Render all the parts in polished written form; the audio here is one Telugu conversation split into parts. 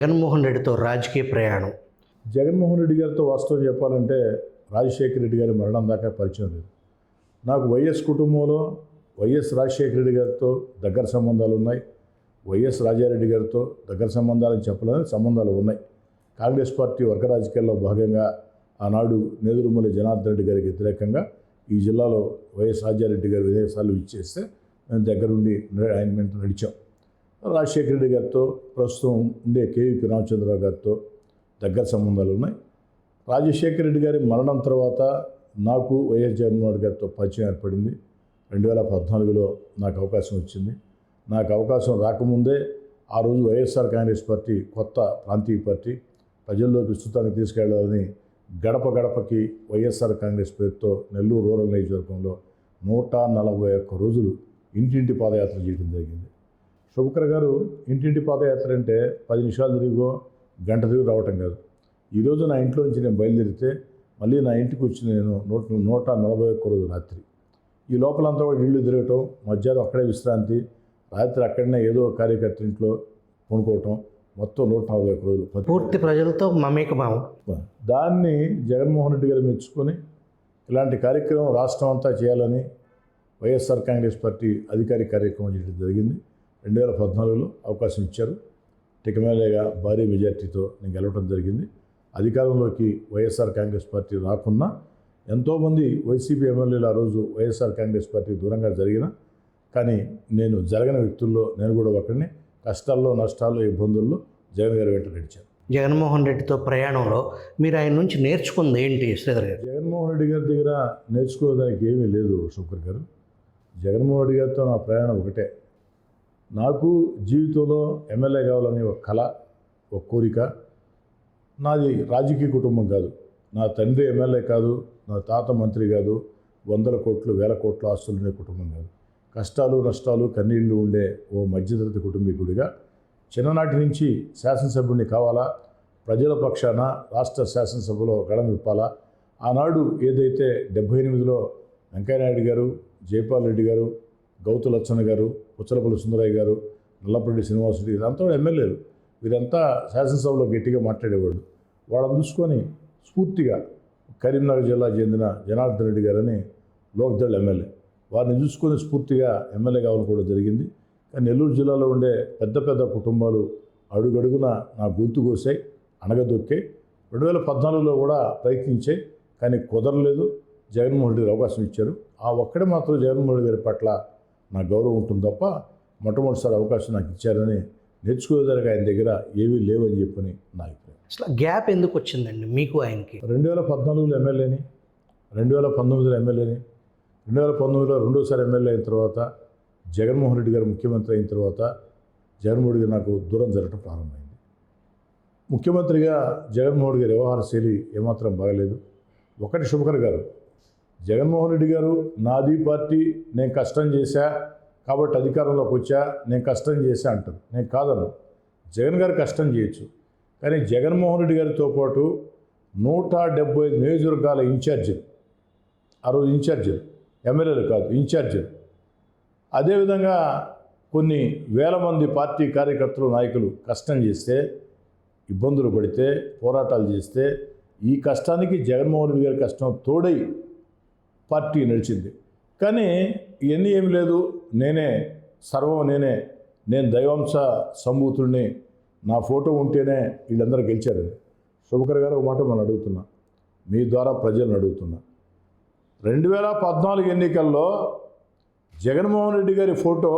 జగన్మోహన్ రెడ్డితో రాజకీయ ప్రయాణం. జగన్మోహన్ రెడ్డి గారితో వాస్తవం చెప్పాలంటే రాజశేఖర రెడ్డి గారి మరణం దాకా పరిచయం లేదు. నాకు వైఎస్ కుటుంబంలో వైఎస్ రాజశేఖర రెడ్డి గారితో దగ్గర సంబంధాలు ఉన్నాయి. వైఎస్ రాజారెడ్డి గారితో దగ్గర సంబంధాలని చెప్పలేని సంబంధాలు ఉన్నాయి. కాంగ్రెస్ పార్టీ వర్గ రాజకీయాల్లో భాగంగా ఆనాడు నేదురుమల్లి జనార్దన్ రెడ్డి గారికి వ్యతిరేకంగా ఈ జిల్లాలో వైఎస్ రాజారెడ్డి గారు విదేశాలు ఇచ్చేస్తే మేము దగ్గరుండి ఆయన వెంట నడిచాం. రాజశేఖర రెడ్డి గారితో ప్రస్తుతం ఉండే కేవీపీ రామచంద్రరావు గారితో దగ్గర సంబంధాలు ఉన్నాయి. రాజశేఖర రెడ్డి గారి మరణం తర్వాత నాకు వైఎస్ జగన్మోహన్ రెడ్డి గారితో పరిచయం ఏర్పడింది. 2014లో నాకు అవకాశం వచ్చింది. నాకు అవకాశం రాకముందే ఆ రోజు వైఎస్ఆర్ కాంగ్రెస్ పార్టీ కొత్త ప్రాంతీయ పార్టీ ప్రజల్లోకి విస్తృతంగా తీసుకెళ్లాలని గడప గడపకి వైఎస్ఆర్ కాంగ్రెస్ పేరుతో నెల్లూరు రూరల్ నియోజకవర్గంలో 141 రోజులు ఇంటింటి పాదయాత్ర చేయడం జరిగింది. శుభకర్ గారు ఇంటింటి పాదయాత్ర అంటే 10 నిమిషాలు తిరిగో గంట తిరిగి రావటం కాదు. ఈరోజు నా ఇంట్లో నుంచి నేను బయలుదేరితే మళ్ళీ నా ఇంటికి వచ్చి నేను 141 రోజు రాత్రి ఈ లోపలంతా కూడా ఇళ్ళు తిరగటం, మధ్యాహ్నం అక్కడే విశ్రాంతి, రాత్రి అక్కడనే ఏదో కార్యకర్త ఇంట్లో కొనుక్కోవటం, మొత్తం 141 రోజులు పూర్తి ప్రజలతో మమేకభావం. దాన్ని జగన్మోహన్ రెడ్డి గారు మెచ్చుకొని ఇలాంటి కార్యక్రమం రాష్ట్రం అంతా చేయాలని వైఎస్ఆర్ కాంగ్రెస్ పార్టీ అధికారిక కార్యక్రమం చేయడం జరిగింది. 2014లో అవకాశం ఇచ్చారు. టికమేలేగా భారీ మెజార్టీతో నేను గెలవడం జరిగింది. అధికారంలోకి వైఎస్ఆర్ కాంగ్రెస్ పార్టీ రాకున్నా ఎంతోమంది వైసీపీ ఎమ్మెల్యేలు ఆ రోజు వైఎస్ఆర్ కాంగ్రెస్ పార్టీ దూరంగా జరిగిన, కానీ నేను జరగని వ్యక్తుల్లో నేను కూడా ఒకరిని. కష్టాల్లో, నష్టాల్లో, ఇబ్బందుల్లో జగన్ గారి వెంట నడిచాను. జగన్మోహన్ రెడ్డితో ప్రయాణంలో మీరు ఆయన నుంచి నేర్చుకుంది ఏంటి శ్రీధర్ గారు? జగన్మోహన్ రెడ్డి గారి దగ్గర నేర్చుకోవడానికి ఏమీ లేదు శుభకర్ గారు. జగన్మోహన్ రెడ్డి గారితో నా ప్రయాణం ఒకటే. నాకు జీవితంలో ఎమ్మెల్యే కావాలని ఒక కళ, ఒక కోరిక. నాది రాజకీయ కుటుంబం కాదు. నా తండ్రి ఎమ్మెల్యే కాదు, నా తాత మంత్రి కాదు, 100 కోట్లు 1000 కోట్ల ఆస్తులు ఉండే కుటుంబం కాదు. కష్టాలు, నష్టాలు, కన్నీళ్లు ఉండే ఓ మధ్యతరగతి కుటుంబీకుడిగా చిన్ననాటి నుంచి శాసనసభ్యుడిని కావాలా, ప్రజల పక్షాన రాష్ట్ర శాసనసభలో గళం విప్పాలా. ఆనాడు ఏదైతే 78లో వెంకయ్యనాయుడు గారు, జైపాల్ రెడ్డి గారు, గౌతు లచ్చన్న గారు, పుచ్చలపల్లి సుందరయ్య గారు, నల్లపరెడ్డి శ్రీనివాసరెడ్డి, ఇదంతా ఎమ్మెల్యేలు, వీరంతా శాసనసభలో గట్టిగా మాట్లాడేవాళ్ళు. వాళ్ళని చూసుకొని స్ఫూర్తిగా కరీంనగర్ జిల్లా చెందిన జనార్దన్ రెడ్డి గారని లోక్దళ్ ఎమ్మెల్యే, వారిని చూసుకొని స్ఫూర్తిగా ఎమ్మెల్యే కావాలని కూడా జరిగింది. కానీ నెల్లూరు జిల్లాలో ఉండే పెద్ద పెద్ద కుటుంబాలు అడుగడుగున నా గొంతు కోసాయి, అణగదొక్కాయి. 2014లో కూడా ప్రయత్నించాయి, కానీ కుదరలేదు. జగన్మోహన్ రెడ్డి అవకాశం ఇచ్చారు. ఆ ఒక్కడే మాత్రం జగన్మోహన్ రెడ్డి గారి పట్ల నా గౌరవం ఉంటుంది తప్ప మొట్టమొదటిసారి అవకాశం నాకు ఇచ్చారని నేర్చుకోవడానికి ఆయన దగ్గర ఏమీ లేవని చెప్పని నా అభిప్రాయం. అసలు గ్యాప్ ఎందుకు వచ్చిందండి మీకు ఆయనకి? 2014లో ఎమ్మెల్యేని, 2019లో ఎమ్మెల్యేని, 2019లో రెండోసారి ఎమ్మెల్యే అయిన తర్వాత జగన్మోహన్ రెడ్డి గారు ముఖ్యమంత్రి అయిన తర్వాత జగన్మోహన్ రెడ్డి గారు నాకు దూరం జరగడం ప్రారంభమైంది. ముఖ్యమంత్రిగా జగన్మోహన్ రెడ్డి గారి వ్యవహార శైలి ఏమాత్రం బాగలేదు. ఒకటి శుభకర్ గారు, జగన్మోహన్ రెడ్డి గారు నాది పార్టీ, నేను కష్టం చేశా కాబట్టి అధికారంలోకి వచ్చా, నేను కష్టం చేశా అంటారు. నేను కాదను. జగన్ గారు కష్టం చేయొచ్చు, కానీ జగన్మోహన్ రెడ్డి గారితో పాటు 175 నియోజకవర్గాల ఇన్ఛార్జీలు, ఆ రోజు ఇన్ఛార్జీలు, ఎమ్మెల్యేలు కాదు ఇన్ఛార్జీలు, అదేవిధంగా కొన్ని వేల మంది పార్టీ కార్యకర్తలు, నాయకులు కష్టం చేస్తే, ఇబ్బందులు పడితే, పోరాటాలు చేస్తే, ఈ కష్టానికి జగన్మోహన్ రెడ్డి గారి కష్టం తోడై పార్టీ నడిచింది. కానీ ఇవన్నీ ఏమి లేదు, నేనే సర్వం, నేను దైవాంశ సంభూతుడిని, నా ఫోటో ఉంటేనే వీళ్ళందరూ గెలిచారని. శుభకర్ గారు ఒక మాట మనం అడుగుతున్నా, మీ ద్వారా ప్రజలను అడుగుతున్నా, 2014 ఎన్నికల్లో జగన్మోహన్ రెడ్డి గారి ఫోటో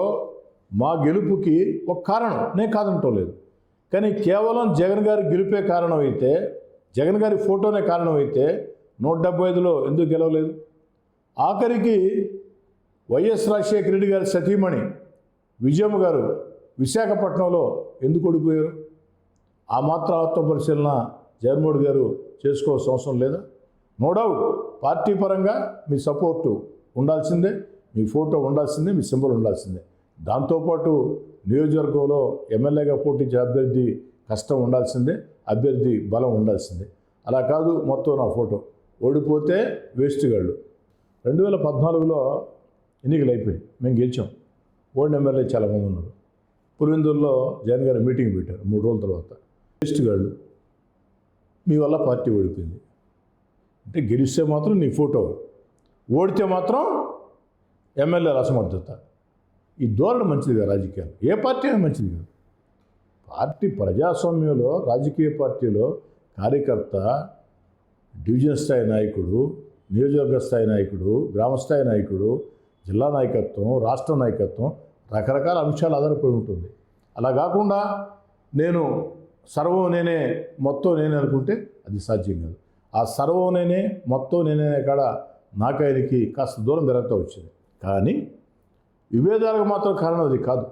మా గెలుపుకి ఒక కారణం, నేను కాదంటం లేదు. కానీ కేవలం జగన్ గారి గెలిపే కారణం అయితే, జగన్ గారి ఫోటోనే కారణం అయితే 175లో ఎందుకు గెలవలేదు? ఆఖరికి వైఎస్ రాజశేఖర రెడ్డి గారి సతీమణి విజయమ్మ గారు విశాఖపట్నంలో ఎందుకు ఓడిపోయారు? ఆ మాత్రం ఆత్మపరిశీలన జగన్మోహన్ రెడ్డి గారు చేసుకోవాల్సిన అవసరం లేదా? నో డౌట్ పార్టీ పరంగా మీ సపోర్టు ఉండాల్సిందే, మీ ఫోటో ఉండాల్సిందే, మీ సింబల్ ఉండాల్సిందే. దాంతోపాటు నియోజకవర్గంలో ఎమ్మెల్యేగా పోటీచే అభ్యర్థి కష్టం ఉండాల్సిందే, అభ్యర్థి బలం ఉండాల్సిందే. అలా కాదు మొత్తం నా ఫోటో, ఓడిపోతే వేస్ట్గాళ్ళు. 2014లో ఎన్నికలు అయిపోయి మేము గెలిచాం. ఓడిన ఎమ్మెల్యే చాలామంది ఉన్నారు. పులివెందుల్లో జగన్ గారు మీటింగ్ పెట్టారు 3 రోజుల తర్వాత. వేస్ట్ గాళ్ళు, మీ వల్ల పార్టీ ఓడిపోయింది అంటే గెలిస్తే మాత్రం నీ ఫోటో, ఓడితే మాత్రం ఎమ్మెల్యేల అసమర్థత. ఈ ధోరణి మంచిది కాదు రాజకీయాలు. ఏ పార్టీ అయినా మంచిది కాదు. పార్టీ ప్రజాస్వామ్యంలో రాజకీయ పార్టీలో కార్యకర్త, డివిజన్ స్థాయి నాయకుడు, నియోజకవర్గ స్థాయి నాయకుడు, గ్రామస్థాయి నాయకుడు, జిల్లా నాయకత్వం, రాష్ట్ర నాయకత్వం రకరకాల అంశాలు ఆధారపడి ఉంటుంది. అలా కాకుండా నేను సర్వం నేనే మొత్తం నేనే అనుకుంటే అది సాధ్యం కాదు. ఆ సర్వం నేనే మొత్తం నేనే కాడ నాకాయనికి కాస్త దూరం పెరుగుతూ వచ్చింది. కానీ విభేదాలకు మాత్రం కారణం అది కాదు.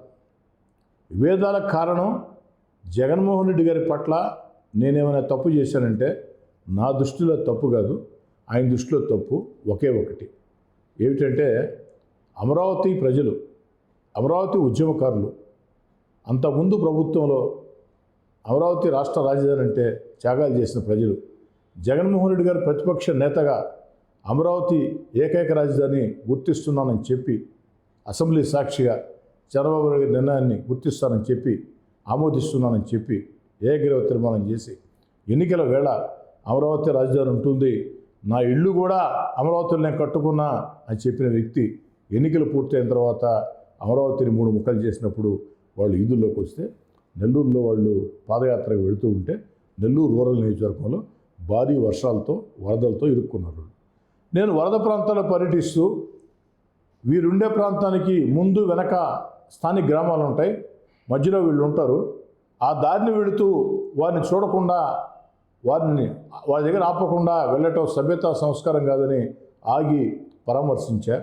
విభేదాలకు కారణం జగన్మోహన్ రెడ్డి గారి పట్ల నేనేమైనా తప్పు చేశానంటే నా దృష్టిలో తప్పు కాదు, ఆయన దృష్టిలో తప్పు ఒకే ఒకటి. ఏమిటంటే అమరావతి ప్రజలు, అమరావతి ఉద్యమకారులు అంతకుముందు ప్రభుత్వంలో అమరావతి రాష్ట్ర రాజధాని అంటే త్యాగాలు చేసిన ప్రజలు, జగన్మోహన్ రెడ్డి గారు ప్రతిపక్ష నేతగా అమరావతి ఏకైక రాజధాని గుర్తిస్తున్నానని చెప్పి అసెంబ్లీ సాక్షిగా చంద్రబాబు నాయుడు గారి నిర్ణయాన్ని గుర్తిస్తానని చెప్పి ఆమోదిస్తున్నానని చెప్పి ఏకగ్రీవ తీర్మానం చేసి ఎన్నికల వేళ అమరావతి రాజధాని ఉంటుంది, నా ఇల్లు కూడా అమరావతిలో నేను కట్టుకున్నా అని చెప్పిన వ్యక్తి ఎన్నికలు పూర్తయిన తర్వాత అమరావతిని 3 ముక్కలు చేసినప్పుడు వాళ్ళు ఈదుల్లోకి వస్తే నెల్లూరులో వాళ్ళు పాదయాత్రకు వెళుతూ ఉంటే నెల్లూరు రూరల్ నియోజకవర్గంలో భారీ వర్షాలతో వరదలతో ఇరుక్కున్నారు. నేను వరద ప్రాంతాల్లో పర్యటిస్తూ వీరుండే ప్రాంతానికి ముందు వెనక స్థానిక గ్రామాలు ఉంటాయి, మధ్యలో వీళ్ళు ఉంటారు. ఆ దారిని వెళుతూ వారిని చూడకుండా, వారి దగ్గర ఆపకుండా వెళ్ళటం సభ్యతా సంస్కారం కాదని ఆగి పరామర్శించా.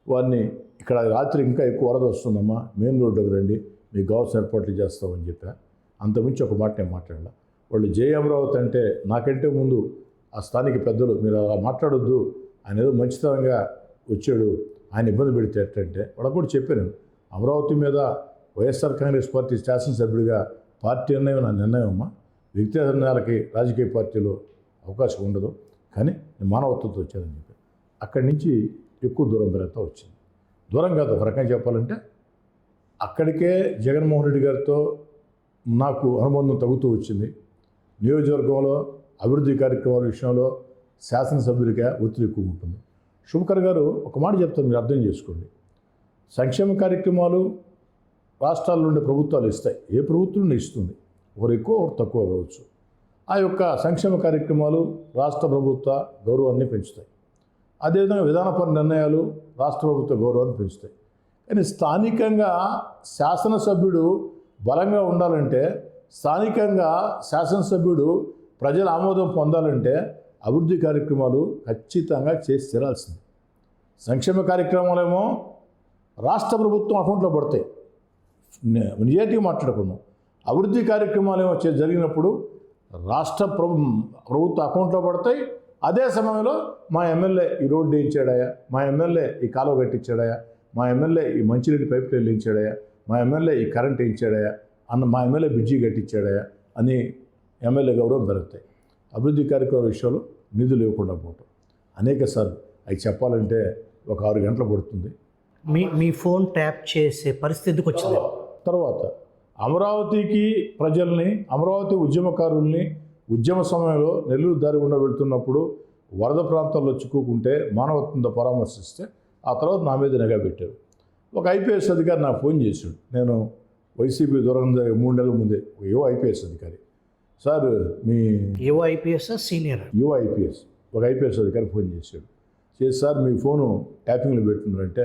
వారిని ఇక్కడ రాత్రి ఇంకా ఎక్కువ వరద వస్తుందమ్మా, మెయిన్ రోడ్డుకి రండి, మీకు కావాల్సిన ఏర్పాట్లు చేస్తామని చెప్పా. అంతమించి ఒక మాట నేను మాట్లాడాల. వాళ్ళు జై అమరావతి అంటే నాకంటే ముందు ఆ స్థానిక పెద్దలు మీరు అలా మాట్లాడొద్దు, ఆయన ఏదో మంచితనంగా వచ్చాడు, ఆయన ఇబ్బంది పెడితే ఎట్టంటే వాళ్ళకు కూడా చెప్పాను. అమరావతి మీద వైఎస్ఆర్ కాంగ్రెస్ పార్టీ శాసనసభ్యుడిగా పార్టీ నిర్ణయం నా నిర్ణయం అమ్మా, వ్యక్తిగత నిర్ణయాలకి రాజకీయ పార్టీలో అవకాశం ఉండదు, కానీ నేను మానవత్వంతో వచ్చానని చెప్పి అక్కడి నుంచి ఎక్కువ దూరం పెరుగుతూ వచ్చింది. దూరం కాదు, ఒక రకంగా చెప్పాలంటే అక్కడికే జగన్మోహన్ రెడ్డి గారితో నాకు అనుబంధం తగ్గుతూ వచ్చింది. నియోజకవర్గంలో అభివృద్ధి కార్యక్రమాల విషయంలో శాసనసభ్యుడిగా ఒత్తిడి ఎక్కువ ఉంటుంది. శుభకర్ గారు ఒక మాట చెప్తాను, మీరు అర్థం చేసుకోండి. సంక్షేమ కార్యక్రమాలు రాష్ట్రాల నుండి ప్రభుత్వాలు ఇస్తాయి, ఏ ప్రభుత్వం నుండి ఇస్తుంది, ఒకరు ఎక్కువ ఒకరు తక్కువ కావచ్చు. ఆ యొక్క సంక్షేమ కార్యక్రమాలు రాష్ట్ర ప్రభుత్వ గౌరవాన్ని పెంచుతాయి. అదేవిధంగా విధానపర నిర్ణయాలు రాష్ట్ర ప్రభుత్వ గౌరవాన్ని పెంచుతాయి. కానీ స్థానికంగా శాసనసభ్యుడు బలంగా ఉండాలంటే, స్థానికంగా శాసనసభ్యుడు ప్రజల ఆమోదం పొందాలంటే అభివృద్ధి కార్యక్రమాలు ఖచ్చితంగా చేసి తీరాల్సింది. సంక్షేమ కార్యక్రమాలేమో రాష్ట్ర ప్రభుత్వం అకౌంట్లో పడతాయి, నిజాయితీగా మాట్లాడుకుందాం. అభివృద్ధి కార్యక్రమాలు ఏమో జరిగినప్పుడు రాష్ట్ర ప్రభుత్వ అకౌంట్లో పడతాయి. అదే సమయంలో మా ఎమ్మెల్యే ఈ రోడ్డు వేయించాడాయా, మా ఎమ్మెల్యే ఈ కాలువ కట్టించాడాయా, మా ఎమ్మెల్యే ఈ మంచినీటి పైపు వేయించాడాయా, మా ఎమ్మెల్యే ఈ కరెంట్ వేయించాడాయా మా ఎమ్మెల్యే బ్రిడ్జి కట్టించాడాయా అని ఎమ్మెల్యే గౌరవం పెరుగుతాయి. అభివృద్ధి కార్యక్రమాల విషయంలో నిధులు ఇవ్వకుండా పోవటం అనేక సార్లు అవి చెప్పాలంటే ఒక 6 గంటలు పడుతుంది. మీ ఫోన్ ట్యాప్ చేసే పరిస్థితికి వచ్చింది. తర్వాత అమరావతికి ప్రజల్ని, అమరావతి ఉద్యమకారుల్ని ఉద్యమ సమయంలో నెల్లూరు దారి గుండా వెళ్తున్నప్పుడు వరద ప్రాంతాల్లో చిక్కుకుంటే మానవత్వంతో పరామర్శిస్తే ఆ తర్వాత నా మీద నిఘా పెట్టారు. ఒక ఐపీఎస్ అధికారి నాకు ఫోన్ చేశాడు. నేను వైసీపీ దూరం 3 నెలల ముందే ఒక యువ ఐపీఎస్ అధికారి, సార్ మీ యువ ఐపీఎస్ సీనియర్ యువ ఐపీఎస్ ఒక ఐపీఎస్ అధికారి ఫోన్ చేశాడు. చేసి సార్ మీ ఫోను ట్యాపింగ్లో పెట్టున్నారంటే,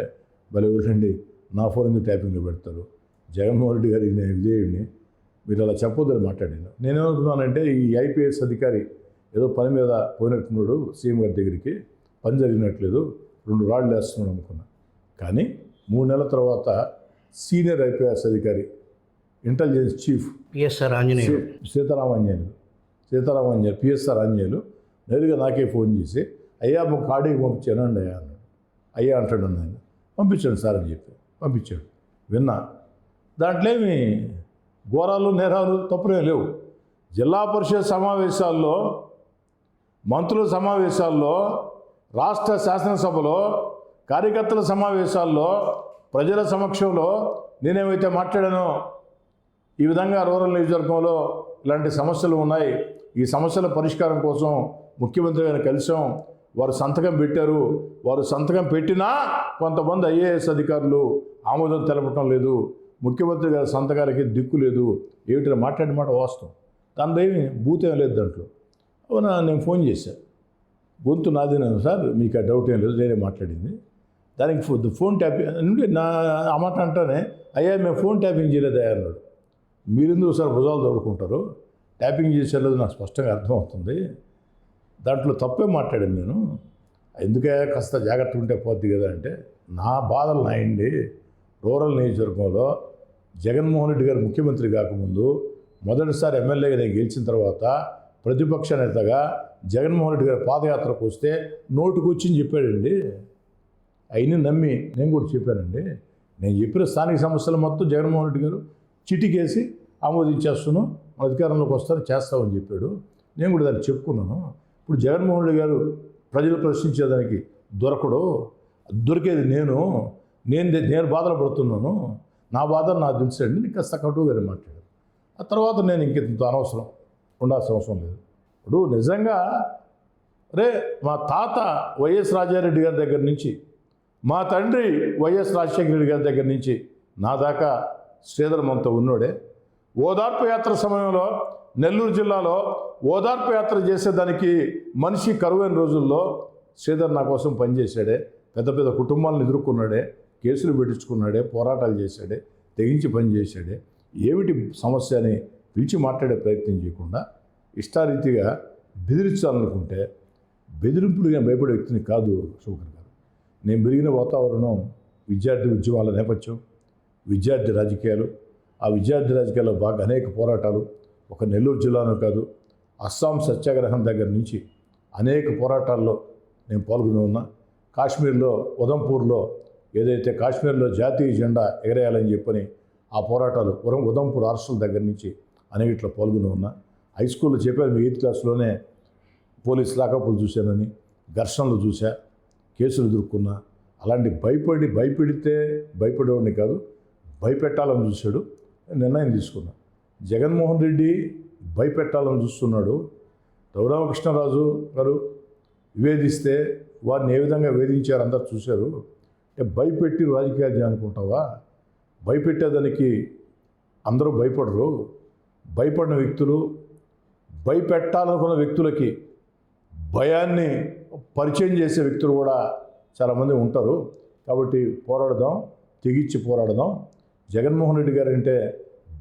భలే ఒకటండి, నా ఫోన్ ఎందుకు ట్యాపింగ్లో పెడతారు, జగన్మోహన్ రెడ్డి గారి నేను విజయుడిని, మీరు అలా చెప్పొద్దని మాట్లాడాను. నేనేమనుకున్నానంటే ఈ ఐపీఎస్ అధికారి ఏదో పని మీద పోయినట్టున్నాడు సీఎం గారి దగ్గరికి, పని జరిగినట్లేదు, 2 రాళ్ళు వేస్తున్నాడు అనుకున్నా. కానీ 3 నెలల తర్వాత సీనియర్ ఐపీఎస్ అధికారి, intelligence chief PSR Anjaneyulu, Seetharamanjaneyulu PSR Anjaneyulu నేరుగా నాకే ఫోన్ చేసి, అయ్యా మా కాడికి పంపించాను అండి అయ్యా అన్నాడు. అయ్యా అంటాడు ఆయన, పంపించాడు సార్ అని చెప్పి పంపించాడు. విన్నా, దాంట్లో ఏమి ఘోరాలు నేరాలు తప్పులే లేవు. జిల్లా పరిషత్ సమావేశాల్లో, మంత్రుల సమావేశాల్లో, రాష్ట్ర శాసనసభలో, కార్యకర్తల సమావేశాల్లో, ప్రజల సమక్షంలో నేనేమైతే మాట్లాడానో, ఈ విధంగా రూరల్ నియోజకవర్గంలో ఇలాంటి సమస్యలు ఉన్నాయి, ఈ సమస్యల పరిష్కారం కోసం ముఖ్యమంత్రి గారిని కలిసాం, వారు సంతకం పెట్టారు, వారు సంతకం పెట్టినా కొంతమంది ఐఏఎస్ అధికారులు ఆమోదం తెలపటం లేదు, ముఖ్యమంత్రి గారి సంతకాలకి దిక్కు లేదు, ఏమిటి మాట్లాడిన మాట వాస్తవం, దానిదేమి భూతేం లేదు దాంట్లో. అవునా, నేను ఫోన్ చేశాను, గొంతు నాదేనా సార్, మీకు ఆ డౌట్ ఏం లేదు, నేనే మాట్లాడింది. దానికి ఫోన్ ట్యాపింగ్ అంటే ఆ మాట అంటానే, అయ్యా మేము ఫోన్ ట్యాపింగ్ చేయలేదా అన్నాడు. మీరెందుకు సార్ భుజాలు తోడుకుంటారు, ట్యాపింగ్ చేసేది నాకు స్పష్టంగా అర్థమవుతుంది, దాంట్లో తప్పే మాట్లాడింది నేను, ఎందుకే కాస్త జాగ్రత్త ఉంటే పోద్ది కదా అంటే, నా బాధలు నాయండి. రూరల్ నియోజకవర్గంలో జగన్మోహన్ రెడ్డి గారు ముఖ్యమంత్రి కాకముందు మొదటిసారి ఎమ్మెల్యేగా నేను గెలిచిన తర్వాత ప్రతిపక్ష నేతగా జగన్మోహన్ రెడ్డి గారు పాదయాత్రకు వస్తే నోటుకు వచ్చి చెప్పాడండి. అయినా నమ్మి నేను కూడా చెప్పానండి. నేను చెప్పిన స్థానిక సమస్యలు మొత్తం జగన్మోహన్ రెడ్డి గారు చిటికేసి ఆమోదించేస్తున్నాం, అధికారంలోకి వస్తారు చేస్తామని చెప్పాడు. నేను కూడా దాన్ని చెప్పుకున్నాను. ఇప్పుడు జగన్మోహన్ రెడ్డి గారు ప్రజలు ప్రశ్నించేదానికి దొరికేది నేను బాధలు పడుతున్నాను, నా బాధలు నాకు తెలుసండి, నీకు కాస్త కటువుగానే మాట్లాడారు. ఆ తర్వాత నేను ఇంత అనవసరం ఉండాల్సిన అవసరం లేదు. ఇప్పుడు నిజంగా మా తాత వైఎస్ రాజారెడ్డి గారి దగ్గర నుంచి, మా తండ్రి వైఎస్ రాజశేఖర రెడ్డి గారి దగ్గర నుంచి నా దాకా శ్రీధర్ మనతో ఉన్నోడే. ఓదార్పు యాత్ర సమయంలో నెల్లూరు జిల్లాలో ఓదార్పు యాత్ర చేసేదానికి మనిషి కరువైన రోజుల్లో శ్రీధర్ నా కోసం పనిచేశాడే, పెద్ద పెద్ద కుటుంబాలను ఎదుర్కొన్నాడే, కేసులు పెట్టించుకున్నాడే, పోరాటాలు చేశాడే, తెగించి పనిచేశాడే. ఏమిటి సమస్య అని పిలిచి మాట్లాడే ప్రయత్నం చేయకుండా ఇష్టారీతిగా బెదిరించాలనుకుంటే, బెదిరింపులుగా భయపడే వ్యక్తిని కాదు శోకర్ గారు. నేను పెరిగిన వాతావరణం విద్యార్థి ఉద్యమాల నేపథ్యం, విద్యార్థి రాజకీయాలు, ఆ విద్యార్థి రాజకీయాల్లో బాగా అనేక పోరాటాలు, ఒక నెల్లూరు జిల్లాలో కాదు, అస్సాం సత్యాగ్రహం దగ్గర నుంచి అనేక పోరాటాల్లో నేను పాల్గొని ఉన్నా. కాశ్మీర్లో ఉదంపూర్లో ఏదైతే కాశ్మీర్లో జాతీయ జెండా ఎగరేయాలని చెప్పని ఆ పోరాటాలు ఉదంపూర్ హాస్టల్ దగ్గర నుంచి అనేటిలో పాల్గొని ఉన్నా. హై స్కూల్లో చెప్పాను, మీ 8th క్లాస్లోనే పోలీస్ లాకప్లు చూశానని, ఘర్షణలు చూశా, కేసులు ఎదుర్కొన్నా. అలాంటి భయపెడితే భయపడేవాడిని కాదు, భయపెట్టాలని చూశాడు, నిర్ణయం తీసుకున్నా. జగన్మోహన్ రెడ్డి భయపెట్టాలని చూస్తున్నాడు. రఘురామకృష్ణరాజు గారు వివేదిస్తే వారిని ఏ విధంగా వేధించారు అందరు చూశారు. అంటే భయపెట్టి రాజకీయాలు అనుకుంటావా? భయపెట్టేదానికి అందరూ భయపడరు. భయపడిన వ్యక్తులు, భయపెట్టాలనుకున్న వ్యక్తులకి భయాన్ని పరిచయం చేసే వ్యక్తులు కూడా చాలామంది ఉంటారు. కాబట్టి పోరాడదాం, తెగించి పోరాడదాం. జగన్మోహన్ రెడ్డి గారు అంటే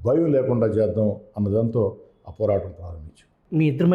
భయం లేకుండా చేద్దాం అన్నదాంతో ఆ పోరాటం ప్రారంభించాం. మీ ఇద్దరి